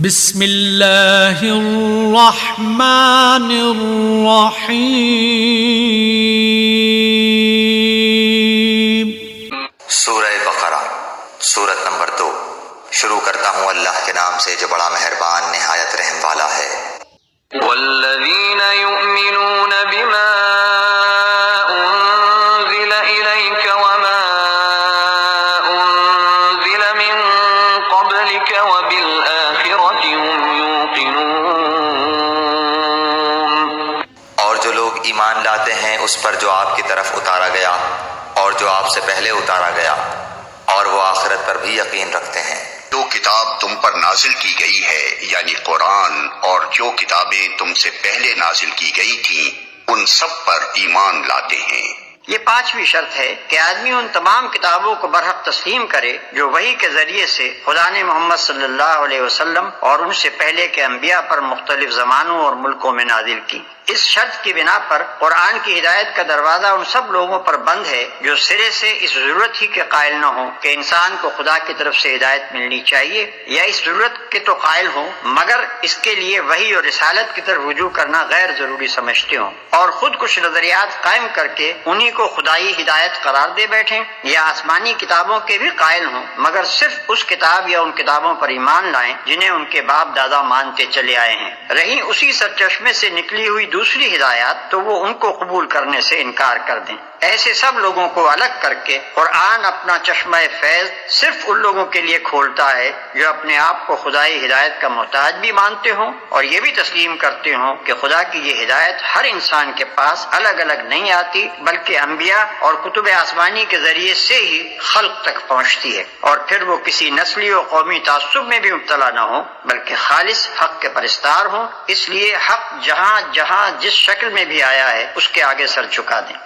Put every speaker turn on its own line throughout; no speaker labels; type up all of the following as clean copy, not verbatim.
بسم اللہ الرحمن الرحیم۔
سورہ بقرہ سورت نمبر 2۔ شروع کرتا ہوں اللہ کے نام سے جو بڑا مہربان نہایت رحم والا ہے۔
والذین یؤمنون بما انزل الیک وما انزل من قبلک وبالآخرۃ هم یوقنون۔
اور جو لوگ ایمان لاتے ہیں اس پر جو آپ کی طرف اتارا گیا اور جو آپ سے پہلے اتارا گیا، اور وہ آخرت پر بھی یقین رکھتے ہیں۔
جو کتاب تم پر نازل کی گئی ہے یعنی قرآن، اور جو کتابیں تم سے پہلے نازل کی گئی تھیں ان سب پر ایمان لاتے ہیں۔
یہ پانچویں شرط ہے کہ آدمی ان تمام کتابوں کو برحق تسلیم کرے جو وحی کے ذریعے سے خدا نے محمد صلی اللہ علیہ وسلم اور ان سے پہلے کے انبیاء پر مختلف زمانوں اور ملکوں میں نازل کی۔ اس شرط کی بنا پر قرآن کی ہدایت کا دروازہ ان سب لوگوں پر بند ہے جو سرے سے اس ضرورت ہی کے قائل نہ ہوں کہ انسان کو خدا کی طرف سے ہدایت ملنی چاہیے، یا اس ضرورت کے تو قائل ہوں مگر اس کے لیے وحی اور رسالت کی طرف رجوع کرنا غیر ضروری سمجھتے ہوں، اور خود کچھ نظریات قائم کر کے انہی کو خدائی ہدایت قرار دے بیٹھیں، یا آسمانی کتابوں کے بھی قائل ہوں مگر صرف اس کتاب یا ان کتابوں پر ایمان لائیں جنہیں ان کے باپ دادا مانتے چلے آئے ہیں۔ رہی اسی سرچشمے سے نکلی ہوئی دوسری ہدایات تو وہ ان کو قبول کرنے سے انکار کر دیں۔ ایسے سب لوگوں کو الگ کر کے قرآن اپنا چشمہ فیض صرف ان لوگوں کے لیے کھولتا ہے جو اپنے آپ کو خدائی ہدایت کا محتاج بھی مانتے ہوں اور یہ بھی تسلیم کرتے ہوں کہ خدا کی یہ ہدایت ہر انسان کے پاس الگ الگ نہیں آتی بلکہ انبیاء اور کتب آسمانی کے ذریعے سے ہی خلق تک پہنچتی ہے، اور پھر وہ کسی نسلی و قومی تعصب میں بھی مبتلا نہ ہو بلکہ خالص حق کے پرستار ہوں۔ اس لیے حق جہاں جہاں جس شکل میں بھی آیا ہے اس کے آگے سر جھکا دیں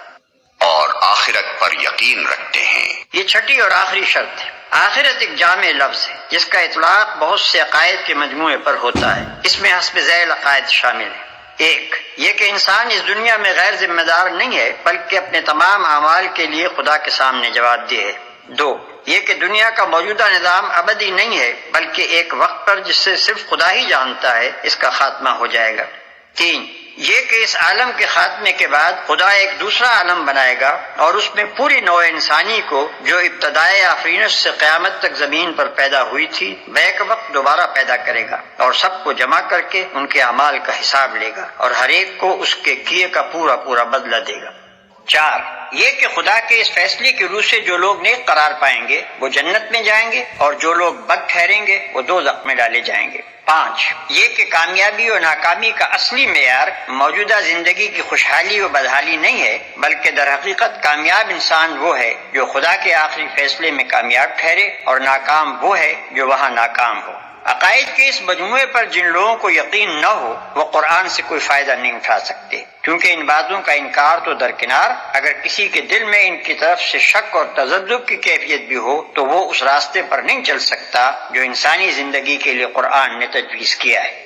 اور آخرت پر یقین رکھتے ہیں۔
یہ چھٹی اور آخری شرط ہے۔ آخرت ایک جامع لفظ ہے جس کا اطلاق بہت سے عقائد کے مجموعے پر ہوتا ہے۔ اس میں حسب ذیل عقائد شامل ہیں۔ ایک یہ کہ انسان اس دنیا میں غیر ذمہ دار نہیں ہے بلکہ اپنے تمام اعمال کے لیے خدا کے سامنے جواب دہ ہے۔ دو یہ کہ دنیا کا موجودہ نظام ابدی نہیں ہے بلکہ ایک وقت پر جس سے صرف خدا ہی جانتا ہے اس کا خاتمہ ہو جائے گا۔ تین یہ کہ اس عالم کے خاتمے کے بعد خدا ایک دوسرا عالم بنائے گا اور اس میں پوری نوع انسانی کو جو ابتدائے آفرینش سے قیامت تک زمین پر پیدا ہوئی تھی بیک وقت دوبارہ پیدا کرے گا اور سب کو جمع کر کے ان کے اعمال کا حساب لے گا اور ہر ایک کو اس کے کیے کا پورا پورا بدلہ دے گا۔ چار یہ کہ خدا کے اس فیصلے کی روح سے جو لوگ نیک قرار پائیں گے وہ جنت میں جائیں گے اور جو لوگ بد ٹھہریں گے وہ دوزخ میں ڈالے جائیں گے۔ پانچ یہ کہ کامیابی اور ناکامی کا اصلی معیار موجودہ زندگی کی خوشحالی و بدحالی نہیں ہے بلکہ در حقیقت کامیاب انسان وہ ہے جو خدا کے آخری فیصلے میں کامیاب ٹھہرے اور ناکام وہ ہے جو وہاں ناکام ہو۔ عقائد کے اس مجموعے پر جن لوگوں کو یقین نہ ہو وہ قرآن سے کوئی فائدہ نہیں اٹھا سکتے، کیونکہ ان باتوں کا انکار تو درکنار اگر کسی کے دل میں ان کی طرف سے شک اور تذبذب کی کیفیت بھی ہو تو وہ اس راستے پر نہیں چل سکتا جو انسانی زندگی کے لیے قرآن نے تجویز کیا ہے۔